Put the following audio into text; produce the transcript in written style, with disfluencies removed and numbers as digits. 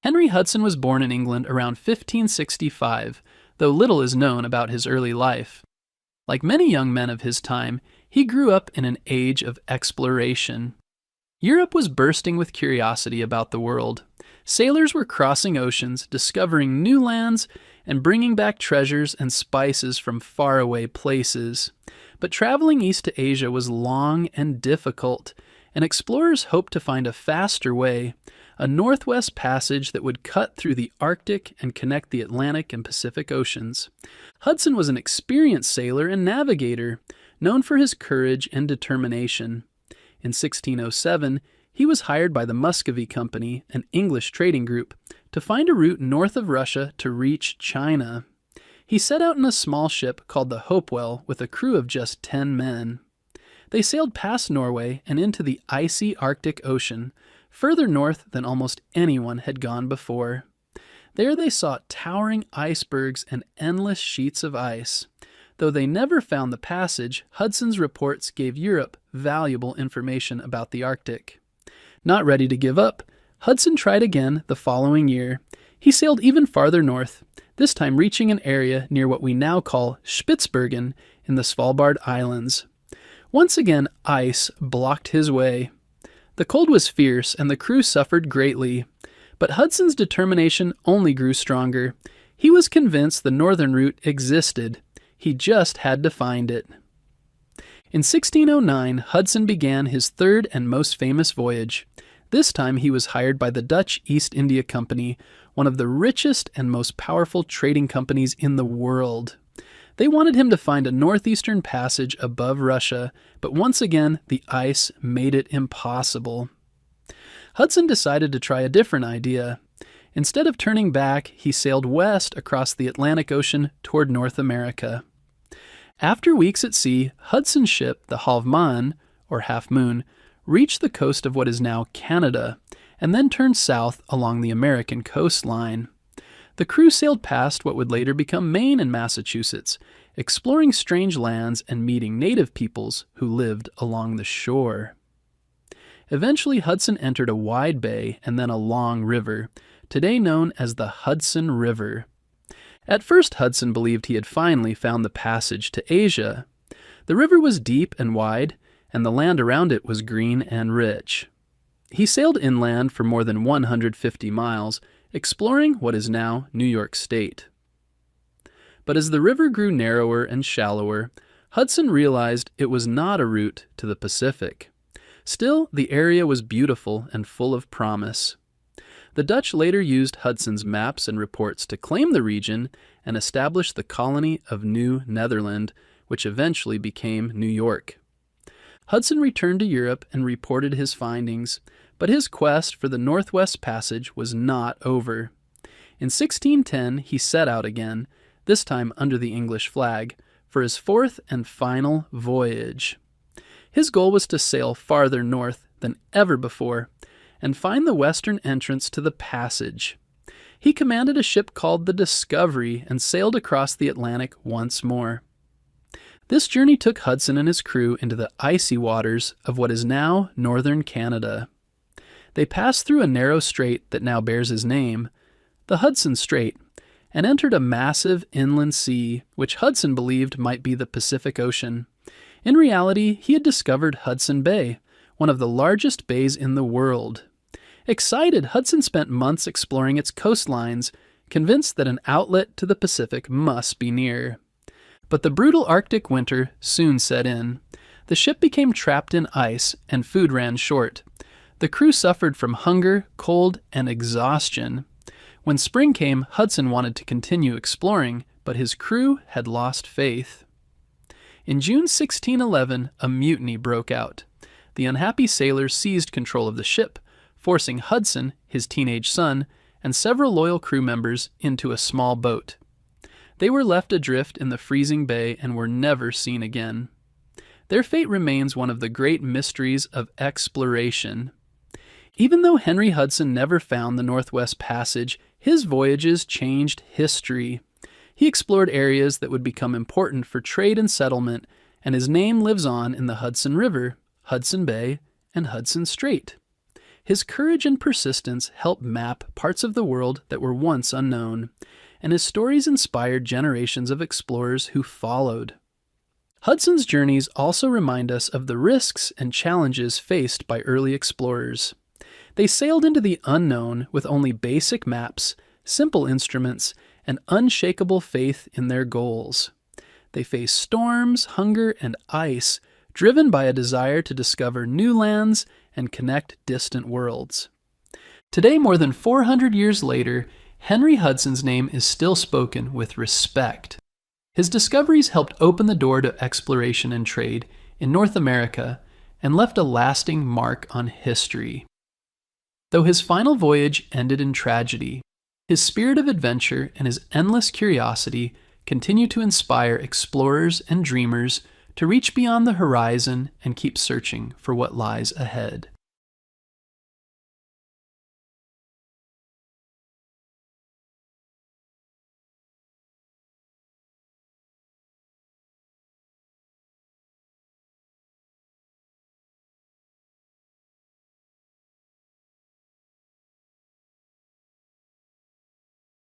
Henry Hudson was born in England around 1565, though little is known about his early life. Like many young men of his time, he grew up in an age of exploration. Europe was bursting with curiosity about the world. Sailors were crossing oceans, discovering new lands, and bringing back treasures and spices from faraway places. But traveling east to Asia was long and difficult, and explorers hoped to find a faster way, a northwest passage that would cut through the Arctic and connect the Atlantic and Pacific Oceans. Hudson was an experienced sailor and navigator, known for his courage and determination. In 1607, he was hired by the Muscovy Company, an English trading group, to find a route north of Russia to reach China. He set out in a small ship called the Hopewell with a crew of just 10 men. They sailed past Norway and into the icy Arctic Ocean, further north than almost anyone had gone before. There they saw towering icebergs and endless sheets of ice. Though they never found the passage, Hudson's reports gave Europe valuable information about the Arctic. Not ready to give up, Hudson tried again the following year. He sailed even farther north, this time reaching an area near what we now call Spitsbergen in the Svalbard Islands. Once again, ice blocked his way. The cold was fierce and the crew suffered greatly, but Hudson's determination only grew stronger. He was convinced the northern route existed. He just had to find it. In 1609, Hudson began his third and most famous voyage. This time he was hired by the Dutch East India Company, one of the richest and most powerful trading companies in the world. They wanted him to find a northeastern passage above Russia, but once again, the ice made it impossible. Hudson decided to try a different idea. Instead of turning back, he sailed west across the Atlantic Ocean toward North America. After weeks at sea, Hudson's ship, the Half Moon, or Half Moon, reached the coast of what is now Canada, and then turned south along the American coastline. The crew sailed past what would later become Maine and Massachusetts, exploring strange lands and meeting native peoples who lived along the shore. Eventually, Hudson entered a wide bay and then a long river, today known as the Hudson River. At first, Hudson believed he had finally found the passage to Asia. The river was deep and wide, and the land around it was green and rich. He sailed inland for more than 150 miles, exploring what is now New York State. But as the river grew narrower and shallower, Hudson realized it was not a route to the Pacific. Still, the area was beautiful and full of promise. The Dutch later used Hudson's maps and reports to claim the region and establish the colony of New Netherland, which eventually became New York. Hudson returned to Europe and reported his findings, but his quest for the Northwest Passage was not over. In 1610, he set out again, this time under the English flag, for his fourth and final voyage. His goal was to sail farther north than ever before and find the western entrance to the passage. He commanded a ship called the Discovery and sailed across the Atlantic once more. This journey took Hudson and his crew into the icy waters of what is now northern Canada. They passed through a narrow strait that now bears his name, the Hudson Strait, and entered a massive inland sea, which Hudson believed might be the Pacific Ocean. In reality, he had discovered Hudson Bay, one of the largest bays in the world. Excited, Hudson spent months exploring its coastlines, convinced that an outlet to the Pacific must be near. But the brutal Arctic winter soon set in. The ship became trapped in ice, and food ran short. The crew suffered from hunger, cold, and exhaustion. When spring came, Hudson wanted to continue exploring, but his crew had lost faith. In June 1611, a mutiny broke out. The unhappy sailors seized control of the ship, forcing Hudson, his teenage son, and several loyal crew members into a small boat. They were left adrift in the freezing bay and were never seen again. Their fate remains one of the great mysteries of exploration. Even though Henry Hudson never found the Northwest Passage, his voyages changed history. He explored areas that would become important for trade and settlement, and his name lives on in the Hudson River, Hudson Bay, and Hudson Strait. His courage and persistence helped map parts of the world that were once unknown, and his stories inspired generations of explorers who followed. Hudson's journeys also remind us of the risks and challenges faced by early explorers. They sailed into the unknown with only basic maps, simple instruments, and unshakable faith in their goals. They faced storms, hunger, and ice, driven by a desire to discover new lands and connect distant worlds. Today, more than 400 years later, Henry Hudson's name is still spoken with respect. His discoveries helped open the door to exploration and trade in North America and left a lasting mark on history. Though his final voyage ended in tragedy, his spirit of adventure and his endless curiosity continue to inspire explorers and dreamers to reach beyond the horizon and keep searching for what lies ahead.